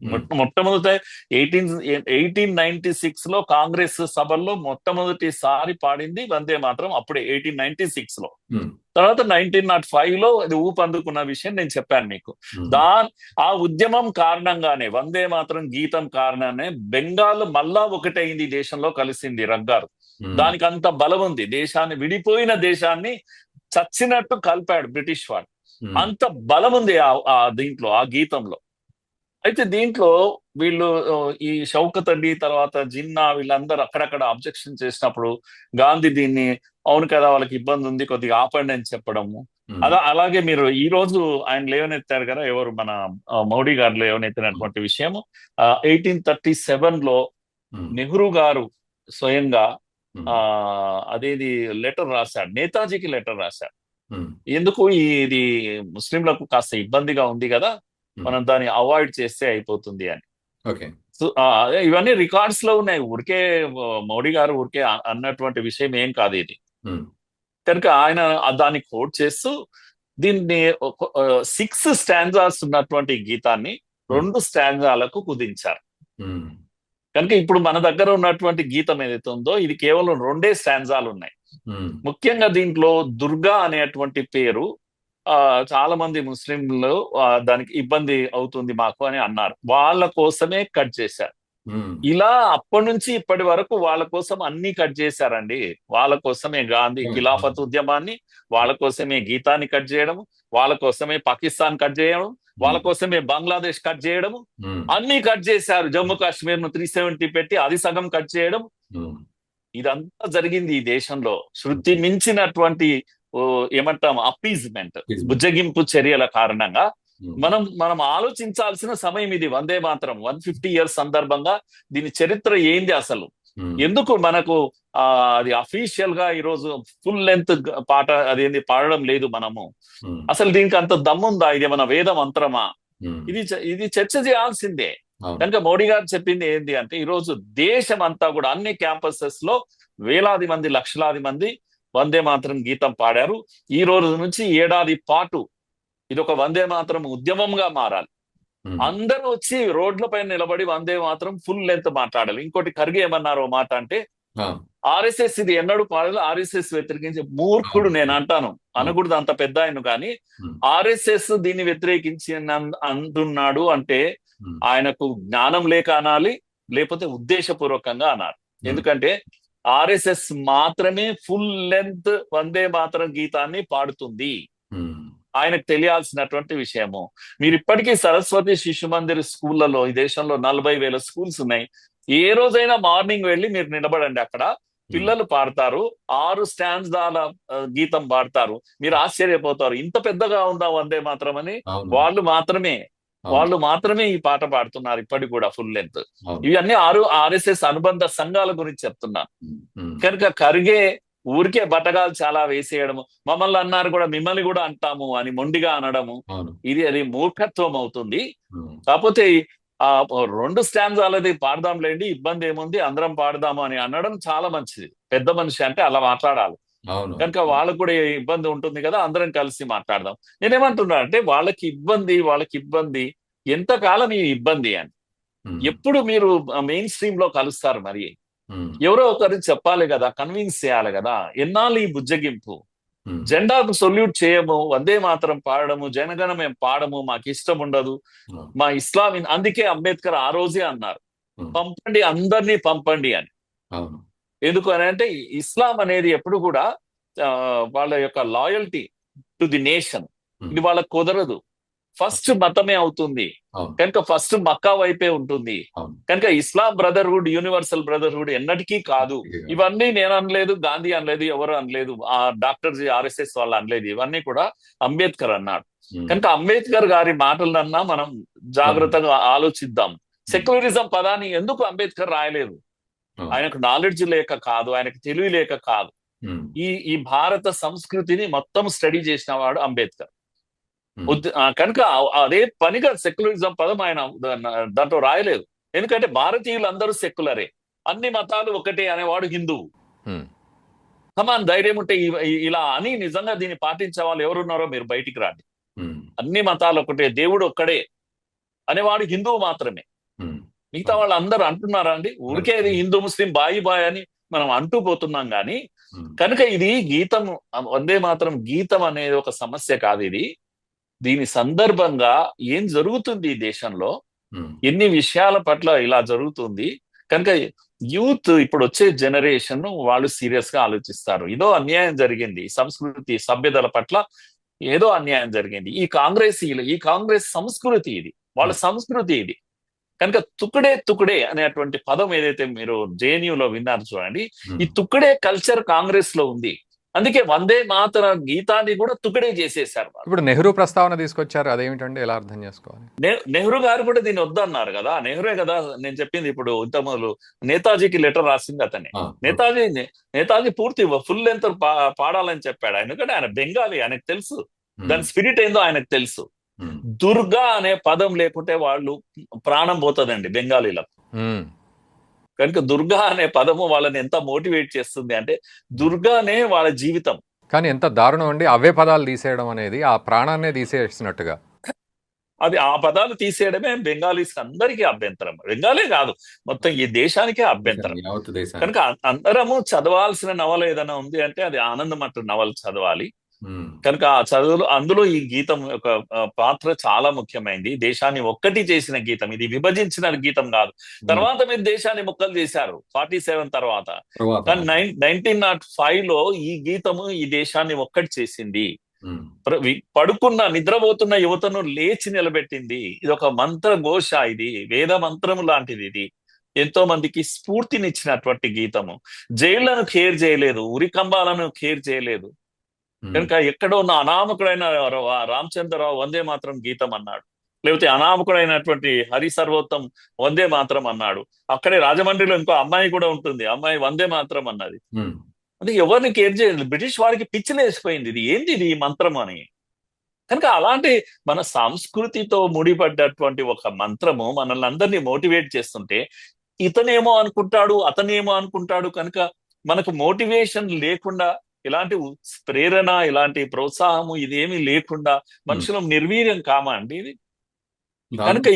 ఉమ్, మొట్టమొదట 1896 లో కాంగ్రెస్ సభల్లో మొట్టమొదటిసారి పాడింది వందే మాత్రం అప్పుడే 1896 లో. ఉమ్, తర్వాత 1905 లో అది ఊపందుకున్న విషయం నేను చెప్పాను మీకు. ఉమ్, దా ఆ ఉద్యమం కారణంగానే వందే మాత్రం గీతం కారణంగానే బెంగాల్ మళ్ళా ఒకటైంది, దేశంలో కలిసింది రగ్గారు. ఉమ్, దానికి అంత బలం ఉంది. దేశాన్ని, విడిపోయిన దేశాన్ని చచ్చినట్టు కలిపాడు బ్రిటిష్ వాడు. ఉమ్, అంత బలం ఉంది ఆ దీంట్లో, ఆ గీతంలో. అయితే దీంట్లో వీళ్ళు ఈ షౌకత్ అలీ తర్వాత జిన్నా వీళ్ళందరూ అక్కడక్కడ అబ్జెక్షన్ చేసినప్పుడు గాంధీ దీన్ని అవును కదా వాళ్ళకి ఇబ్బంది ఉంది కొద్దిగా ఆపండి అని చెప్పడము. ఉమ్, అలాగే మీరు ఈ రోజు ఆయన లేవనెత్తారు కదా, ఎవరు మన మోడీ గారు లేవనెత్తినటువంటి విషయము 1837 లో ఉమ్, నెహ్రూ గారు స్వయంగా ఉమ్, ఆ అదేది లెటర్ రాశాడు, నేతాజీకి లెటర్ రాశాడు. ఉమ్, ఎందుకు ఇది ముస్లింలకు కాస్త ఇబ్బందిగా ఉంది కదా, ఉమ్. మనం దాన్ని అవాయిడ్ చేస్తే అయిపోతుంది అని. ఓకే. సో అదే ఇవన్నీ రికార్డ్స్ లో ఉన్నాయి. ఊరికే మోడీ గారు ఊరికే అన్నటువంటి విషయం ఏం కాదు ఇది. ఉమ్, కనుక ఆయన దాన్ని కోట్ చేస్తూ దీన్ని 6 స్టాంజాస్ ఉన్నటువంటి గీతాన్ని ఉమ్, 2 స్టాంజాలకు కుదించారు. ఉమ్, కనుక ఇప్పుడు మన దగ్గర ఉన్నటువంటి గీతం ఏదైతే ఉందో ఇది కేవలం 2 స్టాంజాలు ఉన్నాయి. ఉమ్, ముఖ్యంగా దీంట్లో దుర్గా అనేటువంటి పేరు చాలా మంది ముస్లింలు దానికి ఇబ్బంది అవుతుంది మాకు అని అన్నారు. వాళ్ళ కోసమే కట్ చేశారు. ఉమ్, ఇలా అప్పటి నుంచి ఇప్పటి వరకు వాళ్ళ కోసం అన్ని కట్ చేశారండి. వాళ్ళ కోసమే గాంధీ అవును, అవును. ఖిలాఫత్ ఉద్యమాన్ని, వాళ్ళ కోసమే గీతాన్ని కట్ చేయడం, వాళ్ళ కోసమే పాకిస్తాన్ కట్ చేయడం, వాళ్ళ ఉమ్, కోసమే బంగ్లాదేశ్ కట్ చేయడం, ఉమ్, అన్ని కట్ చేశారు. జమ్మూ కాశ్మీర్ ను 370 పెట్టి అది సగం కట్ చేయడం, ఉమ్, ఇదంతా జరిగింది ఈ దేశంలో. శృతి మించినటువంటి ఓ, ఏమంటాం అప్పీజ్మెంట్, నిజమే. బుజ్జగింపు చర్యల కారణంగా ఉమ్, మనం ఆలోచించాల్సిన సమయం ఇది. వందే మాత్రం 150 ఇయర్స్ సందర్భంగా దీని చరిత్ర ఏంది అసలు, ఉమ్, ఎందుకు మనకు అది అఫీషియల్ గా ఈరోజు ఫుల్ లెంత్ పాట అదేంది పాడడం లేదు మనము. ఉమ్, అసలు దీనికి అంత దమ్ముందా? ఇది మన వేద మంత్రమా? ఉమ్. ఇది చర్చ చేయాల్సిందే. అవును. కనుక మోడీ గారు చెప్పింది ఏంటి అంటే, ఈరోజు దేశం అంతా కూడా అన్ని క్యాంపసెస్ లో వేలాది మంది, లక్షలాది మంది వందే మాతరం గీతం పాడారు. ఈ రోజు నుంచి ఏడాది పాటు ఇది ఒక వందే మాతరం ఉద్యమంగా మారాలి. ఉమ్, అందరూ వచ్చి రోడ్లపై నిలబడి వందే మాతరం ఫుల్ లెంత్ మాట్లాడాలి. ఇంకోటి ఖర్గే ఏమన్నారు ఓ మాట అంటే, అవును, ఆర్ఎస్ఎస్ ఇది ఎన్నడూ పాడలేదు, ఆర్ఎస్ఎస్ వ్యతిరేకించి మూర్ఖుడు అవును, నేను అంటాను, అవును. అనకూడదు అంత పెద్ద ఆయన కానీ, ఉమ్, ఆర్ఎస్ఎస్ దీన్ని వ్యతిరేకించి అంటున్నాడు అంటే ఉమ్, ఆయనకు జ్ఞానం లేక అనాలి, లేకపోతే ఉద్దేశపూర్వకంగా అనాలి. ఉమ్, ఎందుకంటే ఆర్ఎస్ఎస్ మాత్రమే ఫుల్ లెంత్ వందే మాతరం గీతాన్ని పాడుతుంది. ఉమ్, ఆయనకు తెలియాల్సినటువంటి విషయము. మీరు ఇప్పటికీ సరస్వతి శిశు మందిర్ స్కూళ్లలో, ఈ దేశంలో 40,000 స్కూల్స్ ఉన్నాయి. ఏ రోజైనా మార్నింగ్ వెళ్ళి మీరు నిలబడండి అక్కడ, ఉమ్. పిల్లలు పాడతారు. 6 స్టాండ్స్ గీతం పాడతారు. మీరు ఆశ్చర్యపోతారు, ఇంత పెద్దగా ఉందా వందే మాత్రం అని. అవును, వాళ్ళు మాత్రమే అవును, వాళ్ళు మాత్రమే ఈ పాట పాడుతున్నారు ఇప్పటికి కూడా ఫుల్ లెంత్. అవును. ఇవన్నీ ఆర్ఎస్ఎస్ అనుబంధ సంఘాల గురించి చెప్తున్నాను. ఉమ్, ఉమ్, కనుక ఖర్గే ఊరికే బటగాలు చాలా వేసేయడము, మమ్మల్ని అన్నారు కూడా మిమ్మల్ని కూడా అంటాము అని మొండిగా అనడము, అవును. అది మూర్ఖత్వం అవుతుంది. ఉమ్, కాకపోతే ఆ 2 స్టాండ్స్ పాడదాంలేండి, ఇబ్బంది ఏముంది, అందరం పాడదాము అని అనడం చాలా మంచిది. పెద్ద మనిషి అంటే అలా మాట్లాడాలి. అవును. కనుక వాళ్ళకు కూడా ఇబ్బంది ఉంటుంది కదా, అందరం కలిసి మాట్లాడదాం. నేనేమంటున్నా అంటే, వాళ్ళకి ఇబ్బంది ఎంతకాలం ఈ ఇబ్బంది అని. ఉమ్, ఎప్పుడు మీరు మెయిన్ స్ట్రీమ్ లో కలుస్తారు మరి? ఉమ్, ఎవరో ఒకరు చెప్పాలి కదా, కన్విన్స్ చేయాలి కదా. ఎన్నాళ్ళు ఈ బుజ్జగింపు? ఉమ్, జెండాకు సొల్యూట్ చేయము, వందే మాత్రం పాడము, జనగణ మేము పాడము, మాకు ఇష్టం ఉండదు, అవును, మా ఇస్లాం అందుకే అంబేద్కర్ ఆ రోజే అన్నారు, ఉమ్, పంపండి అందరినీ పంపండి అని. అవును, ఎందుకు అని అంటే, ఇస్లాం అనేది ఎప్పుడు కూడా ఆ, వాళ్ళ యొక్క లాయల్టీ టు ది నేషన్, ఉమ్, ఇది వాళ్ళకు కుదరదు. ఫస్ట్ మతమే అవుతుంది. అవును, కనుక ఫస్ట్ మక్కా వైపే ఉంటుంది. అవును. కనుక ఇస్లాం బ్రదర్హుడ్, యూనివర్సల్ బ్రదర్హుడ్ ఎన్నటికీ కాదు. ఇదే కాదు. ఇవన్నీ నేను అనలేదు, గాంధీ అనలేదు, ఎవరు అనలేదు, ఆ డాక్టర్ ఆర్ఎస్ఎస్ వాళ్ళు అనలేదు, ఇవన్నీ కూడా అంబేద్కర్ అన్నాడు. ఉమ్, కనుక అంబేద్కర్ గారి మాటలన్నా మనం అవును, జాగ్రత్తగా ఆలోచిద్దాం. ఉమ్, సెక్యులరిజం పదాన్ని ఎందుకు అంబేద్కర్ రాయలేదు? అవును, ఆయనకు నాలెడ్జ్ లేక కాదు, ఆయనకు తెలివి లేక కాదు. ఉమ్, ఈ భారత సంస్కృతిని మొత్తం స్టడీ చేసిన వాడు అంబేద్కర్. ఉమ్, కనుక అదే పనిగా సెక్యులరిజం పదం ఆయన దాంట్లో రాయలేదు. ఎందుకంటే భారతీయులు అందరూ సెక్యులరే, అన్ని మతాలు ఒకటే అనేవాడు హిందువు. ఉమ్, సమాన్ ధైర్యం ఉంటే ఇలా అని నిజంగా దీన్ని పాటించే వాళ్ళు ఎవరున్నారో మీరు బయటికి రండి. ఉమ్, అన్ని మతాలు ఒకటే, దేవుడు ఒక్కడే. అనేవాడు హిందువు మాత్రమే. ఉమ్, మిగతా వాళ్ళు అందరూ అంటున్నారా అండి? ఊరికే ఇది హిందూ ముస్లిం బాయి బాయ్ అని మనం అంటూ పోతున్నాం కానీ, ఉమ్, కనుక ఇది గీతం, వందే మాత్రం గీతం అనేది ఒక సమస్య కాదు. ఇది దీని సందర్భంగా ఏం జరుగుతుంది ఈ దేశంలో, ఉమ్, ఎన్ని విషయాల పట్ల ఇలా జరుగుతుంది కనుక యూత్ ఇప్పుడు వచ్చే జనరేషన్ వాళ్ళు సీరియస్ గా ఆలోచిస్తారు. ఏదో అన్యాయం జరిగింది సంస్కృతి సభ్యతల పట్ల, ఏదో అన్యాయం జరిగింది. ఈ కాంగ్రెస్ సంస్కృతి ఇది, వాళ్ళ సంస్కృతి ఇది. కనుక తుకుడే తుకుడే అనేటువంటి పదం ఏదైతే మీరు జేఎన్యూలో విన్నారు చూడండి, ఈ తుకుడే కల్చర్ కాంగ్రెస్ లో ఉంది. అందుకే వందే మాతర గీతాన్ని కూడా తుకుడే చేసేసారు వాళ్ళు. ఇప్పుడు నెహ్రూ ప్రస్తావన తీసుకొచ్చారు, అదేమిటండి, ఎలా అర్థం చేసుకోవాలి? నెహ్రూ గారు కూడా దీన్ని వద్దన్నారు కదా. నెహ్రూే కదా నేను చెప్పింది. ఇప్పుడు ఇంత మొదలు నేతాజీకి లెటర్ రాసింది అతనే. నేతాజీ పూర్తి ఫుల్ లెంత్ పాడాలని చెప్పాడు. ఎందుకంటే ఆయన బెంగాలీ, ఆయనకు తెలుసు దాని స్పిరిట్ ఏందో ఆయనకు తెలుసు. దుర్గా అనే పదం లేకుంటే వాళ్ళు ప్రాణం పోతుందండి బెంగాలీలకు. కనుక దుర్గా అనే పదము వాళ్ళని ఎంత మోటివేట్ చేస్తుంది అంటే, దుర్గానే వాళ్ళ జీవితం. కానీ ఎంత దారుణం అండి, అవే పదాలు తీసేయడం అనేది, ఆ ప్రాణాన్నే తీసేసినట్టుగా. అది ఆ పదాలు తీసేయడమే బెంగాలీస్ అందరికీ అభ్యంతరం. బెంగాలే కాదు, మొత్తం ఈ దేశానికే అభ్యంతరం. కనుక అందరము చదవాల్సిన నవల ఏదైనా ఉంది అంటే అది ఆనందమట్టు నవల చదవాలి. కనుక ఆ చదువులు అందులో ఈ గీతం యొక్క పాత్ర చాలా ముఖ్యమైనది. దేశాన్ని ఒక్కటి చేసిన గీతం ఇది, విభజించిన గీతం కాదు. తర్వాత మీరు దేశాన్ని ముక్కలు చేశారు 47 తర్వాత, కానీ 1905 లో ఈ గీతము ఈ దేశాన్ని ఒక్కటి చేసింది. పడుకున్న నిద్రపోతున్న యువతను లేచి నిలబెట్టింది. ఇది ఒక మంత్ర ఘోష, ఇది వేద మంత్రము లాంటిది. ఇది ఎంతో మందికి స్ఫూర్తినిచ్చినటువంటి గీతము. జైళ్లను కేర్ చేయలేదు, ఉరికంబాలను కేర్ చేయలేదు. కనుక ఎక్కడో ఉన్న అనామకుడైన రామచంద్రరావు వందే మాత్రం గీతం అన్నాడు, లేకపోతే అనామకుడైనటువంటి హరి సర్వోత్తం వందే మాత్రం అన్నాడు. అక్కడే రాజమండ్రిలో ఇంకో అమ్మాయి కూడా ఉంటుంది, అమ్మాయి వందే మాత్రం అన్నది. అంటే ఎవరిని కేర్ చేయలేదు. బ్రిటిష్ వారికి పిచ్చిలేసిపోయింది ఇది ఏంది ఇది ఈ మంత్రం అని. కనుక అలాంటి మన సంస్కృతితో ముడిపడ్డటువంటి ఒక మంత్రము మనల్ని అందరినీ మోటివేట్ చేస్తుంటే, ఇతనేమో అనుకుంటాడు అతనేమో అనుకుంటాడు. కనుక మనకు మోటివేషన్ లేకుండా, ఇలాంటి ప్రేరణ, ఇలాంటి ప్రోత్సాహము ఇదేమీ లేకుండా మనుషులు నిర్వీర్యం కామా అండి ఇది. కనుక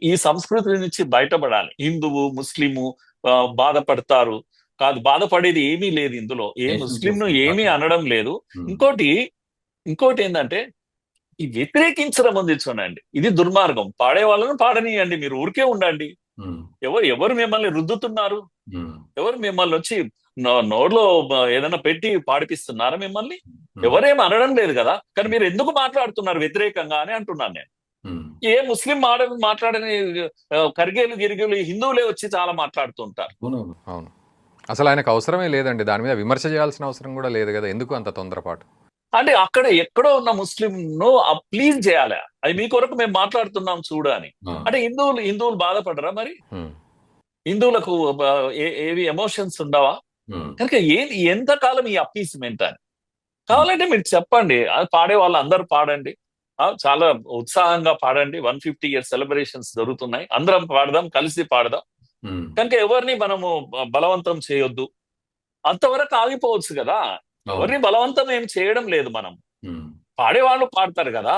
ఈ సంస్కృతి నుంచి బయటపడాలి. హిందువు ముస్లిము బాధపడతారు కాదు, బాధపడేది ఏమీ లేదు ఇందులో. ఏ ముస్లింను ఏమీ అనడం లేదు. ఇంకోటి ఏంటంటే ఈ వ్యతిరేకించడం ఉంది చూడండి, ఇది దుర్మార్గం. పాడే వాళ్ళను పాడనీయండి, మీరు ఊరికే ఉండండి. ఎవరు మిమ్మల్ని రుద్దుతున్నారు? ఎవరు మిమ్మల్ని వచ్చి నోట్లో ఏదైనా పెట్టి పాడిపిస్తున్నారా మిమ్మల్ని? ఎవరేం అనడం లేదు కదా. కానీ మీరు ఎందుకు మాట్లాడుతున్నారు వ్యతిరేకంగా అని అంటున్నాను నేను. ఏ ముస్లిం మాట్లాడని కరిగేలు గిరిగేలు హిందువులే వచ్చి చాలా మాట్లాడుతుంటారు. అవును, అసలు ఆయనకు అవసరమే లేదండి, దాని మీద విమర్శ చేయాల్సిన అవసరం కూడా లేదు కదా. ఎందుకు అంత తొందరపాటు? అంటే అక్కడ ఎక్కడో ఉన్న ముస్లింను ప్లీజ్ చేయాలి, అది మీ కొరకు మేము మాట్లాడుతున్నాం చూడు అని. అంటే హిందువులు బాధపడరా మరి? హిందువులకు ఏవి ఎమోషన్స్ ఉండవా? కనుక ఎంతకాలం ఈ అప్పీస్మెంట్ అని కావాలంటే మీరు చెప్పండి. అది పాడే వాళ్ళు అందరూ పాడండి, చాలా ఉత్సాహంగా పాడండి. 150 years సెలబ్రేషన్స్ జరుగుతున్నాయి, అందరం పాడదాం, కలిసి పాడదాం. కనుక ఎవరిని మనము బలవంతం చేయొద్దు, అంతవరకు ఆగిపోవచ్చు కదా. ఎవరిని బలవంతం ఏం చేయడం లేదు. మనం పాడేవాళ్ళు పాడతారు కదా.